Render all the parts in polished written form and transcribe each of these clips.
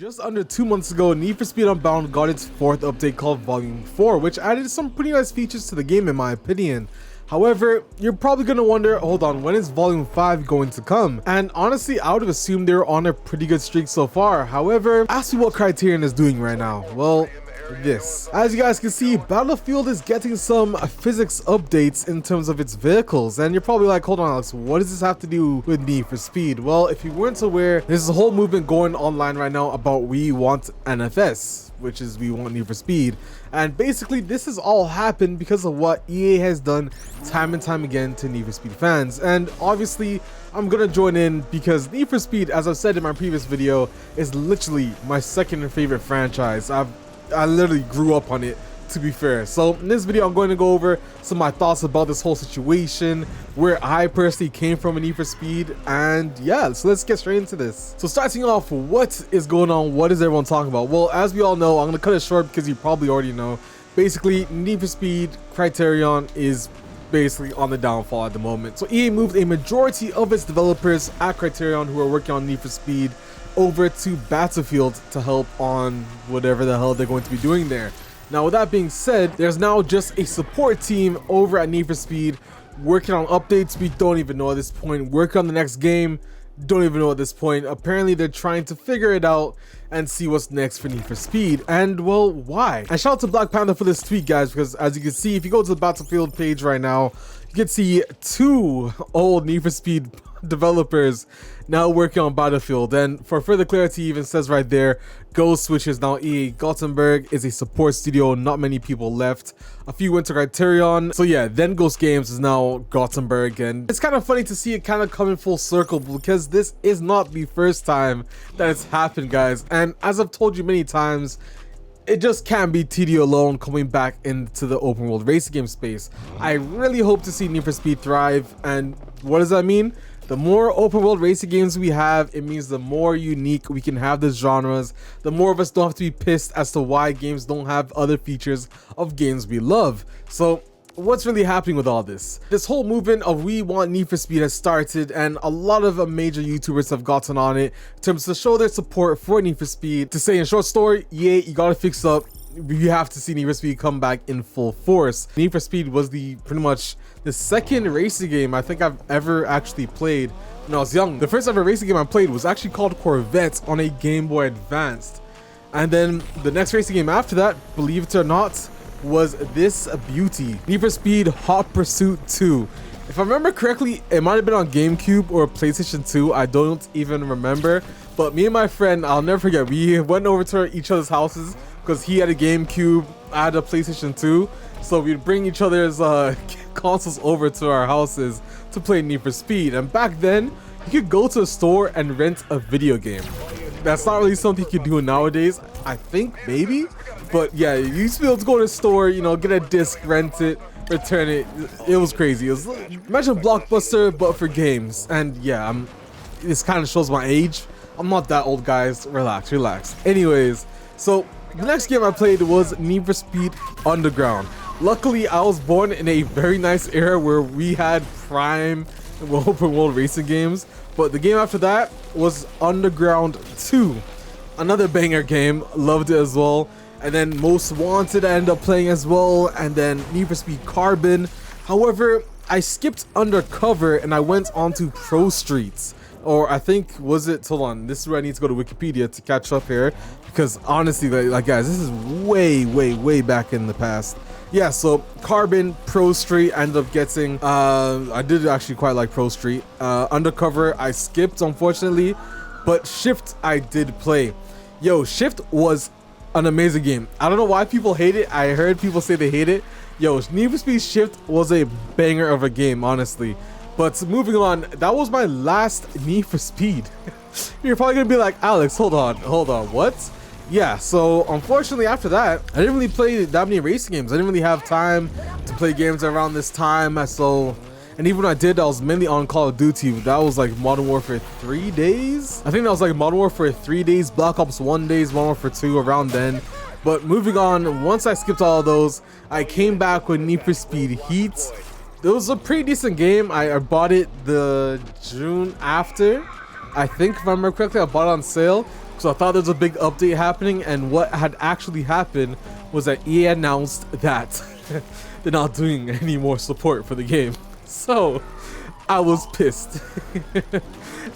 Just under 2 months ago, Need for Speed Unbound got its 4th update called Volume 4, which added some pretty nice features to the game in my opinion. However, you're probably going to wonder, hold on, when is Volume 5 going to come? And honestly, I would have assumed they're on a pretty good streak so far. However, ask me what Criterion is doing right now. Well, this. As you guys can see, Battlefield is getting some physics updates in terms of its vehicles, and you're probably like, hold on Alex, what does this have to do with Need for Speed? Well, if you weren't aware, there's a whole movement going online right now about we want NFS, which is we want Need for Speed, and basically this has all happened because of what EA has done time and time again to Need for Speed fans. And obviously I'm gonna join in because Need for Speed, as I've said in my previous video, is literally my second favorite franchise. I literally grew up on it, to be fair. So in this video, I'm going to go over some of my thoughts about this whole situation, where I personally came from in Need for Speed, and yeah, so let's get straight into this. So starting off, what is going on? What is everyone talking about? Well, as we all know, I'm going to cut it short because you probably already know. Basically, Need for Speed Criterion is basically on the downfall at the moment. So EA moved a majority of its developers at Criterion who are working on Need for Speed over to Battlefield to help on whatever the hell they're going to be doing there. Now, with that being said, there's now just a support team over at Need for Speed working on updates we don't even know at this point, working on the next game, don't even know at this point. Apparently they're trying to figure it out and see what's next for Need for Speed. And well, why? And shout out to Black Panther for this tweet, guys, because as you can see, if you go to the Battlefield page right now, you can see 2 old Need for Speed developers now working on Battlefield. And for further clarity, even says right there, Ghost, which is now EA Gothenburg, is a support studio. Not many people left. A few went to Criterion. So yeah, then Ghost Games is now Gothenburg. And it's kind of funny to see it kind of come in full circle because this is not the first time that it's happened, guys. And as I've told you many times, it just can't be TD alone coming back into the open world racing game space. I really hope to see Need for Speed thrive. And what does that mean? The more open world racing games we have, it means the more unique we can have the genres. The more of us don't have to be pissed as to why games don't have other features of games we love. So what's really happening with all this? This whole movement of we want Need for Speed has started, and a lot of major YouTubers have gotten on it in terms to show their support for Need for Speed. To say in short story, you gotta fix up. You have to see Need for Speed come back in full force. Need for Speed was pretty much the second racing game I think I've ever actually played when I was young. The first ever racing game I played was actually called Corvette on a Game Boy Advanced. And then the next racing game after that, believe it or not, was this beauty, Need for Speed Hot Pursuit 2. If I remember correctly, it might have been on GameCube or PlayStation 2. I don't even remember. But me and my friend, I'll never forget, we went over to each other's houses because he had a GameCube, I had a PlayStation 2. So we'd bring each other's consoles over to our houses to play Need for Speed. And back then, you could go to a store and rent a video game. That's not really something you could do nowadays, I think, maybe. But yeah, you used to be able to go to the store, you know, get a disc, rent it, return it. It was crazy. It was, imagine Blockbuster, but for games. And yeah, this kind of shows my age. I'm not that old, guys. Relax, relax. Anyways, so the next game I played was Need for Speed Underground. Luckily, I was born in a very nice era where we had prime open world racing games. But the game after that was Underground 2. Another banger game. Loved it as well. And then Most Wanted I ended up playing as well. And then Need for Speed Carbon. However, I skipped Undercover and I went on to Pro Streets. Or I think, was it, hold on, this is where I need to go to Wikipedia to catch up here. Because honestly, like guys, this is way back in the past. Yeah, so Carbon, Pro Street, I ended up getting, I did actually quite like Pro Street. Undercover, I skipped, unfortunately. But Shift, I did play. Yo, Shift was an amazing game. I don't know why people hate it. I heard people say they hate it. Yo, Need for Speed Shift was a banger of a game, honestly. But moving on, that was my last Need for Speed. You're probably gonna be like, Alex, hold on, what? Yeah, so unfortunately after that, I didn't really play that many racing games. I didn't really have time to play games around this time. And even when I did, I was mainly on Call of Duty. That was like Modern Warfare 3 days. I think that was like Modern Warfare 3 days, Black Ops 1 days, Modern Warfare 2 around then. But moving on, once I skipped all of those, I came back with Need for Speed Heat. It was a pretty decent game. I bought it the June after. I think, if I remember correctly, I bought it on sale. So I thought there was a big update happening, and what had actually happened was that EA announced that they're not doing any more support for the game. So I was pissed.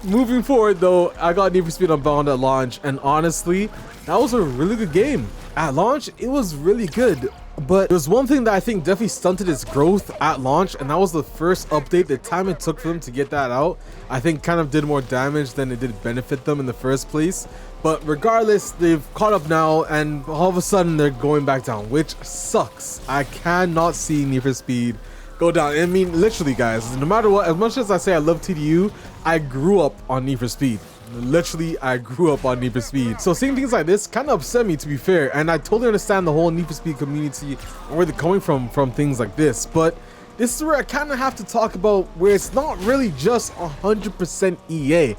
Moving forward though, I got Need for Speed Unbound at launch, and honestly, that was a really good game. At launch, it was really good. But there's one thing that I think definitely stunted its growth at launch, and that was the first update. The time it took for them to get that out, I think kind of did more damage than it did benefit them in the first place. But regardless, they've caught up now, and all of a sudden they're going back down, which sucks. I cannot see Need for Speed go down. I mean, literally guys, no matter what, as much as I say I love TDU, I grew up on Need for Speed. Literally, I grew up on Need for Speed. So seeing things like this kind of upset me, to be fair, and I totally understand the whole Need for Speed community and where they're coming from things like this. But this is where I kind of have to talk about where it's not really just 100% EA.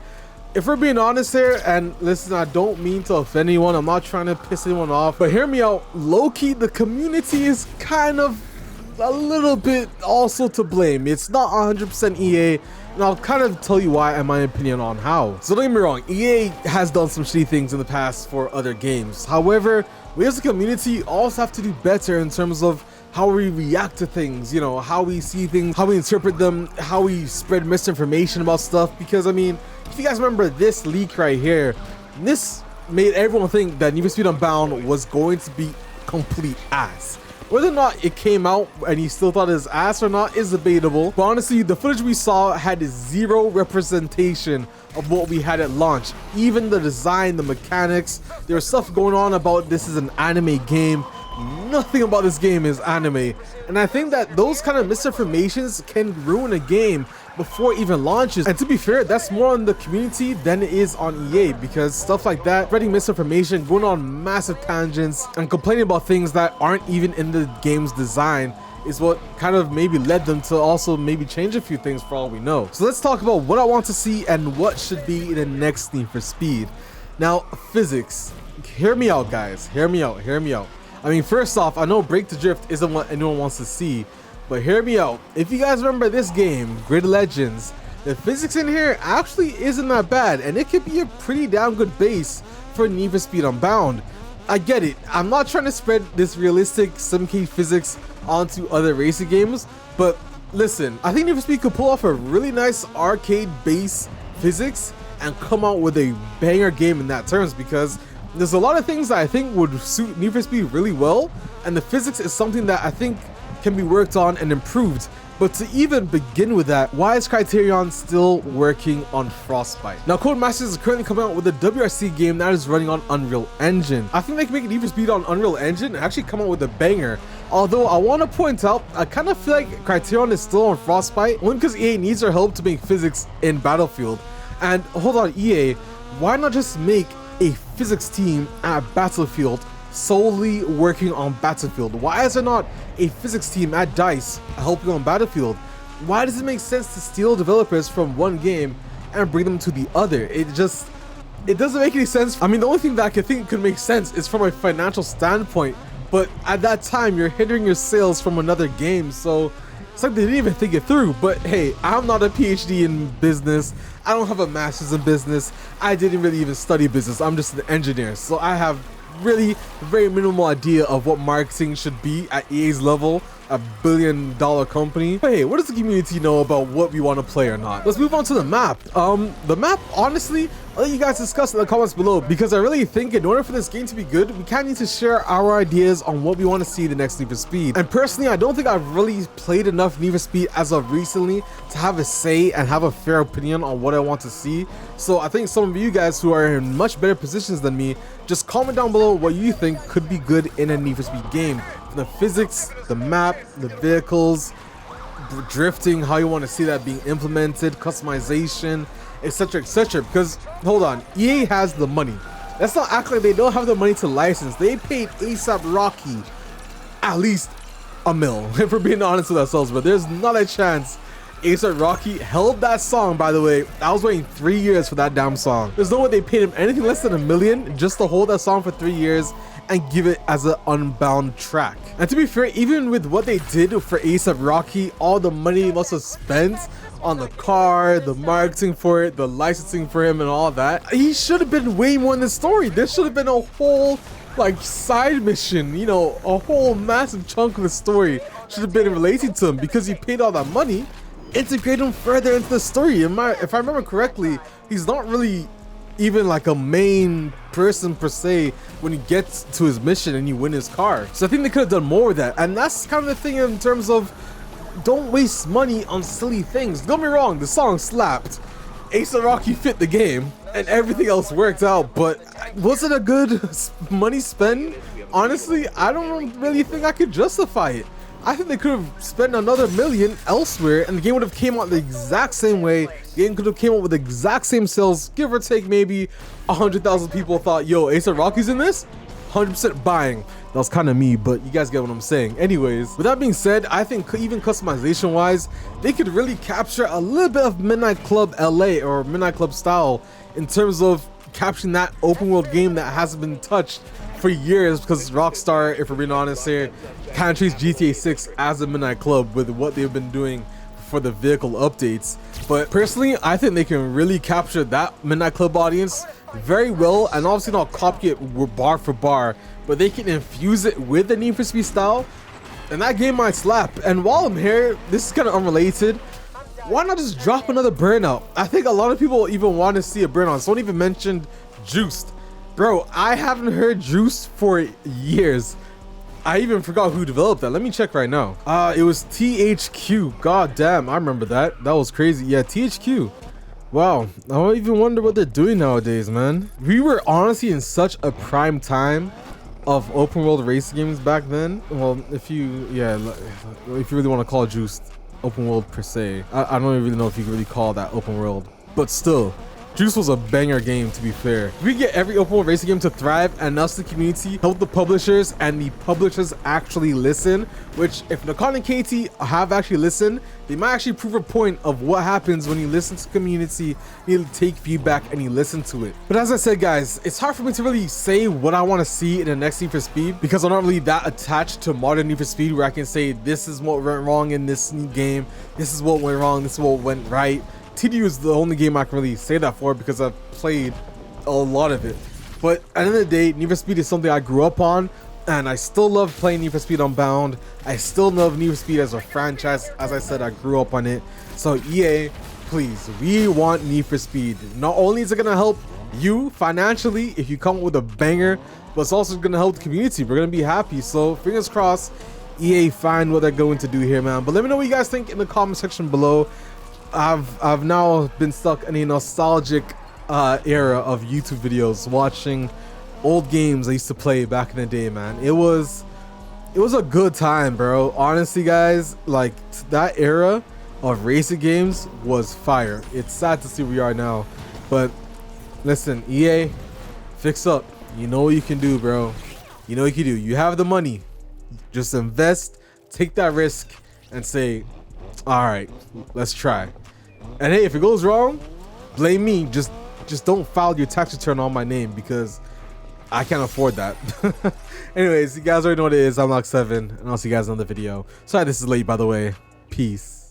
If we're being honest here, and listen, I don't mean to offend anyone, I'm not trying to piss anyone off, but hear me out, low-key, the community is kind of a little bit also to blame. It's not 100% EA, and I'll kind of tell you why and my opinion on how. So don't get me wrong, EA has done some shitty things in the past for other games. However, we as a community also have to do better in terms of how we react to things, you know, how we see things, how we interpret them, how we spread misinformation about stuff. Because I mean, if you guys remember this leak right here, this made everyone think that Need for Speed Unbound was going to be complete ass. Whether or not it came out and you still thought it was ass or not is debatable, but honestly, the footage we saw had zero representation of what we had at launch. Even the design, the mechanics, there was stuff going on about this is an anime game. Nothing about this game is anime, and I think that those kind of misinformations can ruin a game before it even launches. And to be fair, that's more on the community than it is on EA, because stuff like that, spreading misinformation, going on massive tangents and complaining about things that aren't even in the game's design is what kind of maybe led them to also maybe change a few things for all we know. So let's talk about what I want to see and what should be the next Need for Speed. Now, physics. Hear me out, guys. Hear me out. Hear me out. I mean, first off, I know Break the Drift isn't what anyone wants to see, but hear me out. If you guys remember this game, Grid Legends, the physics in here actually isn't that bad, and it could be a pretty damn good base for Need for Speed Unbound. I get it. I'm not trying to spread this realistic 7K physics onto other racing games, but listen, I think Need for Speed could pull off a really nice arcade base physics and come out with a banger game in that terms, because there's a lot of things that I think would suit Need for Speed really well, and the physics is something that I think can be worked on and improved. But to even begin with that, why is Criterion still working on Frostbite? Now, Codemasters is currently coming out with a WRC game that is running on Unreal Engine. I think they can make Need for Speed on Unreal Engine and actually come out with a banger. Although I want to point out, I kind of feel like Criterion is still on Frostbite, only because EA needs our help to make physics in Battlefield. And hold on, EA, why not just make a physics team at Battlefield solely working on Battlefield? Why is there not a physics team at DICE helping on Battlefield? Why does it make sense to steal developers from one game and bring them to the other? It doesn't make any sense. I mean, the only thing that I can think could make sense is from a financial standpoint, but at that time you're hindering your sales from another game, so it's like they didn't even think it through. But hey, I'm not a PhD in business. I don't have a master's in business. I didn't really even study business. I'm just an engineer. So I have really very minimal idea of what marketing should be at EA's level, a billion-dollar company. But hey, what does the community know about what we want to play or not? Let's move on to the map. The map, honestly, I'll let you guys discuss in the comments below, because I really think in order for this game to be good, we kind of need to share our ideas on what we want to see the next Need for Speed. And personally, I don't think I've really played enough Need for Speed as of recently to have a say and have a fair opinion on what I want to see. So I think some of you guys who are in much better positions than me, just comment down below what you think could be good in a Need for Speed game. The physics, the map, the vehicles, drifting, how you want to see that being implemented, customization, etc, etc. Because hold on, EA has the money. Let's not act like they don't have the money to license. They paid A$AP Rocky at least $1 million, if we're being honest with ourselves. But there's not a chance A$AP Rocky held that song. By the way, I was waiting 3 years for that damn song. There's no way they paid him anything less than $1 million just to hold that song for 3 years and give it as an Unbound track. And to be fair, even with what they did for A$AP Rocky, all the money he must have spent on the car, the marketing for it, the licensing for him and all that. He should have been way more in the story. There should have been a whole like side mission, you know, a whole massive chunk of the story should have been relating to him, because he paid all that money. Integrate him further into the story. If I remember correctly, he's not really even like a main person per se when he gets to his mission and you win his car. So I think they could have done more with that, and that's kind of the thing in terms of don't waste money on silly things. Don't get me wrong, the song slapped, A$AP Rocky fit the game, and everything else worked out, but was it a good money spend? Honestly, I don't really think I could justify it. I think they could have spent another $1 million elsewhere and the game would have came out the exact same way. The game could have came out with the exact same sales, give or take maybe 100,000 people thought, yo, A$AP Rocky's in this? 100% buying. That was kind of me, but you guys get what I'm saying. Anyways, with that being said, I think even customization wise, they could really capture a little bit of Midnight Club LA or Midnight Club style in terms of capturing that open world game that hasn't been touched for years, because Rockstar, if we're being honest here, kind of treats GTA 6 as a Midnight Club with what they've been doing for the vehicle updates. But personally, I think they can really capture that Midnight Club audience very well, and obviously not copy it bar for bar, but they can infuse it with the Need for Speed style, and that game might slap. And while I'm here, this is kind of unrelated, why not just drop another Burnout? I think a lot of people even want to see a Burnout. Someone even mentioned Juiced. Bro, I haven't heard Juiced for years. I even forgot who developed that. Let me check right now. It was THQ. God damn, I remember that. That was crazy. Yeah, THQ. Wow, I don't even wonder what they're doing nowadays, man. We were honestly in such a prime time of open world racing games back then. Well, if you really want to call Juiced open world per se, I don't really know if you can really call that open world, but still, Juice was a banger game, to be fair. We get every open world racing game to thrive, and us, the community, help the publishers, and the publishers actually listen, which if Nakan and Katie have actually listened, they might actually prove a point of what happens when you listen to community, you take feedback, and you listen to it. But as I said, guys, it's hard for me to really say what I want to see in the next Need for Speed, because I'm not really that attached to modern Need for Speed where I can say this is what went wrong in this new game, this is what went wrong, this is what went right. TDU is the only game I can really say that for, because I've played a lot of it. But at the end of the day, Need for Speed is something I grew up on, and I still love playing Need for Speed Unbound. I still love Need for Speed as a franchise. As I said, I grew up on it. So EA, please, we want Need for Speed. Not only is it going to help you financially if you come up with a banger, but it's also going to help the community. We're going to be happy. So fingers crossed, EA find what they're going to do here, man. But let me know what you guys think in the comment section below. I've now been stuck in a nostalgic era of YouTube videos, watching old games I used to play back in the day, man. It was a good time, bro. Honestly, guys, like that era of racing games was fire. It's sad to see where we are now, but listen, EA, fix up. You know what you can do, bro. You know what you can do. You have the money. Just invest, take that risk, and say, all right, let's try. And hey, if it goes wrong, blame me. Just don't file your tax return on my name, because I can't afford that. Anyways, you guys already know what it is. I'm Lock7, and I'll see you guys in another video. Sorry, this is late, by the way. Peace.